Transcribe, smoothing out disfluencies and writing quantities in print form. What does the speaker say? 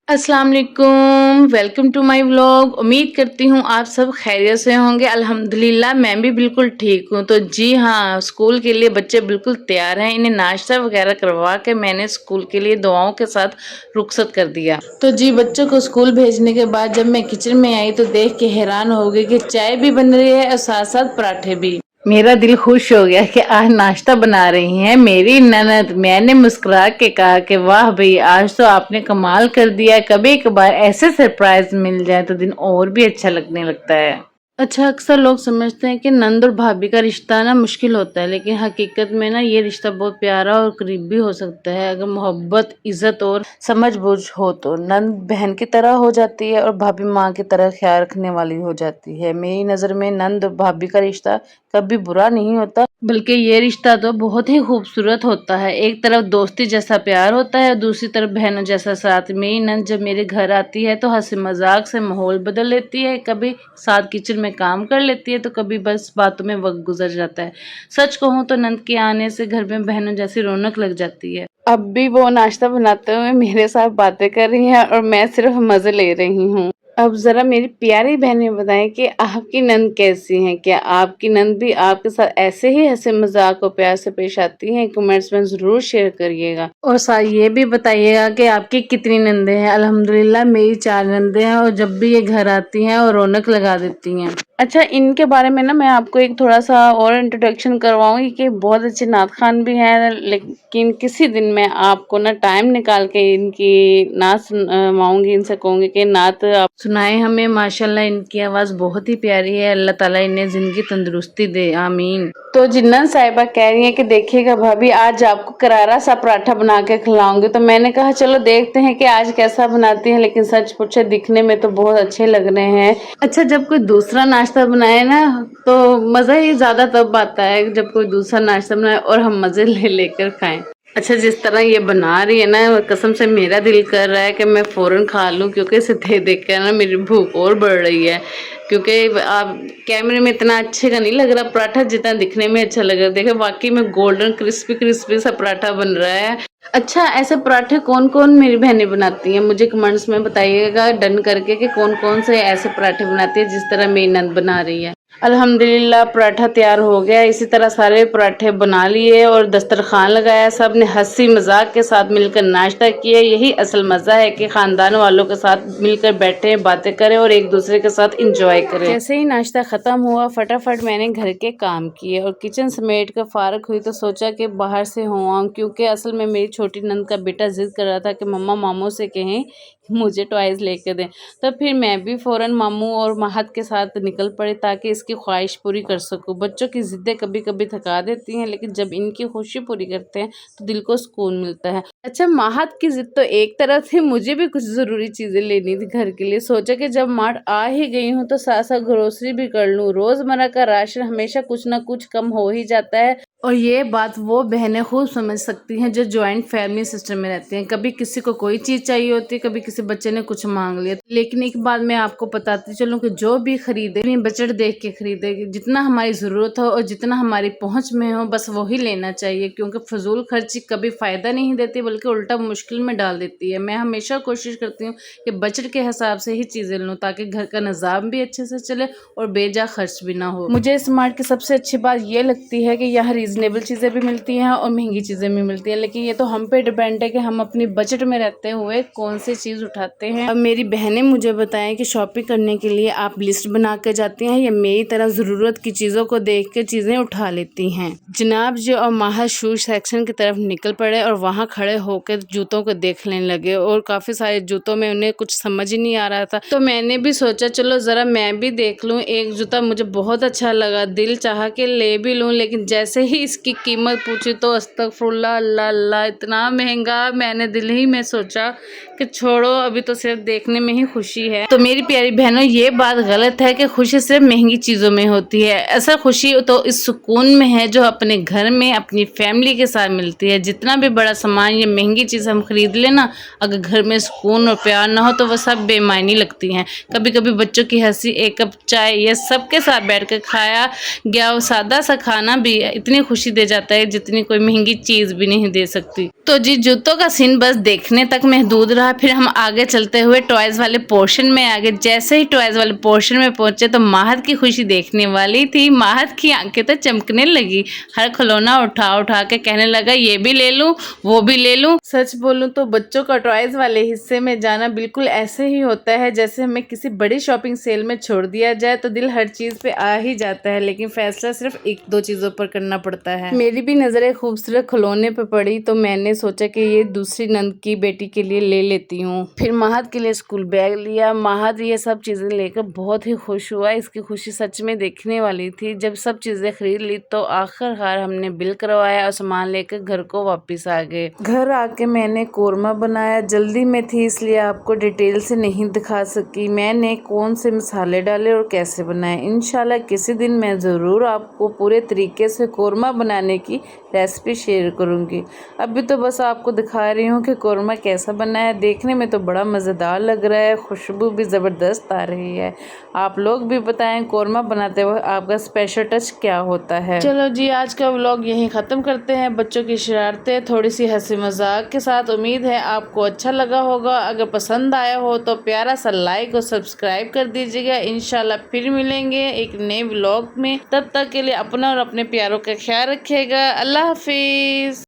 अस्सलाम वालेकुम, welcome to my vlog. उम्मीद करती हूँ आप सब खैरियत से होंगे। अल्हम्दुलिल्लाह मैं भी बिल्कुल ठीक हूँ। तो जी हाँ, स्कूल के लिए बच्चे बिल्कुल तैयार हैं। इन्हें नाश्ता वगैरह करवा के मैंने स्कूल के लिए दुआओं के साथ रुखसत कर दिया। तो जी बच्चों को स्कूल भेजने के बाद जब मैं किचन में आई तो देख के हैरान हो गई कि चाय भी बन रही है और साथ साथ पराठे भी। मेरा दिल खुश हो गया कि आज नाश्ता बना रही हैं मेरी ननद। मैंने मुस्कुरा के कहा कि वाह भाई, आज तो आपने कमाल कर दिया। कभी कभार ऐसे सरप्राइज मिल जाए तो दिन और भी अच्छा लगने लगता है। अच्छा, अक्सर लोग समझते हैं कि नंद और भाभी का रिश्ता ना मुश्किल होता है, लेकिन हकीकत में ना ये रिश्ता बहुत प्यारा और करीबी हो सकता है। अगर मोहब्बत, इज्जत और समझ बूझ हो तो नंद बहन की तरह हो जाती है और भाभी माँ की तरह ख्याल रखने वाली हो जाती है। मेरी नज़र में नंद और भाभी का रिश्ता कभी बुरा नहीं होता, बल्कि ये रिश्ता तो बहुत ही खूबसूरत होता है। एक तरफ दोस्ती जैसा प्यार होता है और दूसरी तरफ बहनों जैसा साथ। मेरी नंद जब मेरे घर आती है तो हंसी मजाक से माहौल बदल लेती है। कभी साथ किचन में काम कर लेती है तो कभी बस बातों में वक्त गुजर जाता है। सच कहूँ तो नंद के आने से घर में बहनों जैसी रौनक लग जाती है। अब भी वो नाश्ता बनाते हुए मेरे साथ बातें कर रही हैं और मैं सिर्फ मजे ले रही हूँ। अब जरा मेरी प्यारी बहनें बताएं कि आपकी नंद कैसी हैं? क्या आपकी नंद भी आपके साथ ऐसे ही हंसी मजाक और प्यार से पेश आती हैं? कमेंट्स में जरूर शेयर करिएगा और साथ ये भी बताइएगा कि आपकी कितनी नंदे हैं। अल्हम्दुलिल्लाह मेरी 4 नंदे हैं और जब भी ये घर आती हैं और रौनक लगा देती हैं। अच्छा, इनके बारे में ना मैं आपको एक थोड़ा सा और इंट्रोडक्शन करवाऊंगी कि बहुत अच्छे नात खान भी हैं, लेकिन किसी दिन मैं आपको ना टाइम निकाल के इनकी नात सुनवाऊंगी। इनसे कहूंगी कि नात आप सुनाए हमें। माशाल्लाह इनकी आवाज़ बहुत ही प्यारी है। अल्लाह ताला इन्हें ज़िंदगी तंदुरुस्ती दे, आमीन। तो जिन्नत साहिबा कह रही है कि देखिएगा भाभी, आज आपको करारा सा पराठा बना के खिलाऊंगी। तो मैंने कहा चलो देखते हैं कि आज कैसा बनाती है, लेकिन सच पूछे दिखने में तो बहुत अच्छे लग रहे हैं। अच्छा, जब कोई दूसरा नाश्ता बनाए ना तो मज़ा ही ज़्यादा तब आता है जब कोई दूसरा नाश्ता बनाए और हम मज़े ले लेकर खाएं। अच्छा, जिस तरह ये बना रही है ना, कसम से मेरा दिल कर रहा है कि मैं फौरन खा लूं, क्योंकि इसे देख कर ना मेरी भूख और बढ़ रही है। क्योंकि आप कैमरे में इतना अच्छे का नहीं लग रहा पराठा जितना दिखने में अच्छा लग रहा है। देखे वाकई में गोल्डन क्रिस्पी क्रिस्पी सा पराठा बन रहा है। अच्छा, ऐसे पराठे कौन कौन मेरी बहनें बनाती हैं? मुझे कमेंट्स में बताइएगा डन करके कि कौन कौन से ऐसे पराठे बनाती है जिस तरह मेरी नंद बना रही है। अल्हम्दुलिल्लाह पराठा तैयार हो गया। इसी तरह सारे पराठे बना लिए और दस्तरखान लगाया। सब ने हंसी मजाक के साथ मिलकर नाश्ता किया। यही असल मज़ा है कि ख़ानदान वालों के साथ मिलकर बैठे, बातें करें और एक दूसरे के साथ इंजॉय करें। जैसे ही नाश्ता ख़त्म हुआ फटाफट मैंने घर के काम किए और किचन समेट कर फारग हुई तो सोचा कि बाहर से हो आऊँ, क्योंकि असल में मेरी छोटी नंद का बेटा जिद कर रहा था कि मम्मा मामू से कहें मुझे टॉयज़ लेकर दें। तो फिर मैं भी फ़ौरन मामू और महत के साथ निकल पड़ी ताकि इसकी ख्वाहिश पूरी कर सकूं। बच्चों की ज़िद्दें कभी कभी थका देती हैं, लेकिन जब इनकी खुशी पूरी करते हैं तो दिल को सुकून मिलता है। अच्छा, महत की ज़िद तो एक तरफ थी, मुझे भी कुछ ज़रूरी चीज़ें लेनी थी घर के लिए। सोचा कि जब मार्ट आ ही गई हूँ तो साथ साथ ग्रोसरी भी कर लूँ। रोज़मर्रा का राशन हमेशा कुछ ना कुछ कम हो ही जाता है और ये बात वो बहनें खूब समझ सकती हैं जो जॉइंट फैमिली सिस्टम में रहती हैं। कभी किसी को कोई चीज़ चाहिए होती है, कभी किसी बच्चे ने कुछ मांग लिया। लेकिन एक बात मैं आपको बताती चलूँ कि जो भी खरीदे अपनी बजट देख के खरीदे, जितना हमारी ज़रूरत हो और जितना हमारी पहुंच में हो बस वही लेना चाहिए, क्योंकि फजूल खर्ची कभी फ़ायदा नहीं देती बल्कि उल्टा मुश्किल में डाल देती है। मैं हमेशा कोशिश करती हूँ कि बजट के हिसाब से ही चीज़ें लूँ ताकि घर का निज़ाम भी अच्छे से चले और बेजा खर्च भी ना हो। मुझे स्मार्ट की सबसे अच्छी बात ये लगती है कि यहाँ रीजनेबल चीज़ें भी मिलती हैं और महंगी चीज़ें भी मिलती हैं, लेकिन ये तो हम पे डिपेंड है कि हम अपनी बजट में रहते हुए कौन सी चीज़ उठाते हैं। अब मेरी बहनें मुझे बताएं कि शॉपिंग करने के लिए आप लिस्ट बना कर जाती हैं या मेरी तरह ज़रूरत की चीज़ों को देख के चीज़ें उठा लेती हैं? जनाब जी और माहर शूज सेक्शन की तरफ निकल पड़े और वहाँ खड़े होकर जूतों को देखने लगे और काफ़ी सारे जूतों में उन्हें कुछ समझ ही नहीं आ रहा था। तो मैंने भी सोचा चलो ज़रा मैं भी देख लूँ। एक जूता मुझे बहुत अच्छा लगा, दिल चाह के ले भी लूँ, लेकिन जैसे ही इसकी कीमत पूछी तो अस्तगफुरुल्लाह, अल्लाह अल्लाह, इतना महंगा। मैंने दिल ही में सोचा कि छोड़ो, अभी तो सिर्फ देखने में ही खुशी है। तो मेरी प्यारी बहनों, ये बात गलत है कि खुशी सिर्फ महंगी चीज़ों में होती है। असल खुशी तो इस सुकून में है जो अपने घर में अपनी फैमिली के साथ मिलती है। जितना भी बड़ा सामान या महंगी चीज़ हम खरीद लेना, अगर घर में सुकून और प्यार ना हो तो वह सब बेमायनी लगती हैं। कभी कभी बच्चों की हंसी, एक कप चाय, ये सबके साथ बैठ कर खाया गया और सादा सा खाना भी इतनी खुशी दे जाता है जितनी कोई महंगी चीज भी नहीं दे सकती। तो जी जूतों का सीन बस देखने तक महदूद रहा, फिर हम आगे चलते हुए टॉयज वाले पोर्शन में आगे। जैसे ही टॉयज वाले पोर्शन में पहुंचे तो माहद की खुशी देखने वाली थी। माहद की आंखें तो चमकने लगी, हर खिलौना उठा उठा के कहने लगा ये भी ले लूं वो भी ले लूं। सच बोलूं तो बच्चों का टॉयज वाले हिस्से में जाना बिल्कुल ऐसे ही होता है जैसे हमें किसी बड़ी शॉपिंग सेल में छोड़ दिया जाए तो दिल हर चीज पे आ ही जाता है, लेकिन फैसला सिर्फ एक दो चीजों पर करना पड़ता है। मेरी भी नजरें खूबसूरत खिलौने पे पड़ी तो मैंने सोचा कि ये दूसरी नंद की बेटी के लिए ले लेती हूँ। फिर माहद के लिए स्कूल बैग लिया। माहद ये सब चीजें लेकर बहुत ही खुश हुआ। इसकी खुशी सच में देखने वाली थी। जब सब चीजें खरीद ली तो आखिरकार हमने बिल करवाया और सामान लेकर घर को वापस आ गए। घर आके मैंने कोरमा बनाया। जल्दी में थी इसलिए आपको डिटेल से नहीं दिखा सकी मैंने कौन से मसाले डाले और कैसे बनाए। इंशाल्लाह किसी दिन मैं ज़रूर आपको पूरे तरीके से कोरमा बनाने की रेसिपी शेयर करूंगी। अभी तो बस आपको दिखा रही हूँ कि कोरमा कैसा बना है। देखने में तो बड़ा मज़ेदार लग रहा है, खुशबू भी ज़बरदस्त आ रही है। आप लोग भी बताएं कोरमा बनाते वक्त आपका स्पेशल टच क्या होता है। चलो जी आज का व्लॉग यहीं ख़त्म करते हैं। बच्चों की शरारतें थोड़ी सी हंसी मजाक के साथ। उम्मीद है आपको अच्छा लगा होगा। अगर पसंद आया हो तो प्यारा सा लाइक और सब्सक्राइब कर दीजिएगा। इंशाल्लाह फिर मिलेंगे एक नए व्लॉग में। तब तक के लिए अपना और अपने प्यारों का ख्याल रखिएगा। अल्लाह हाफिज।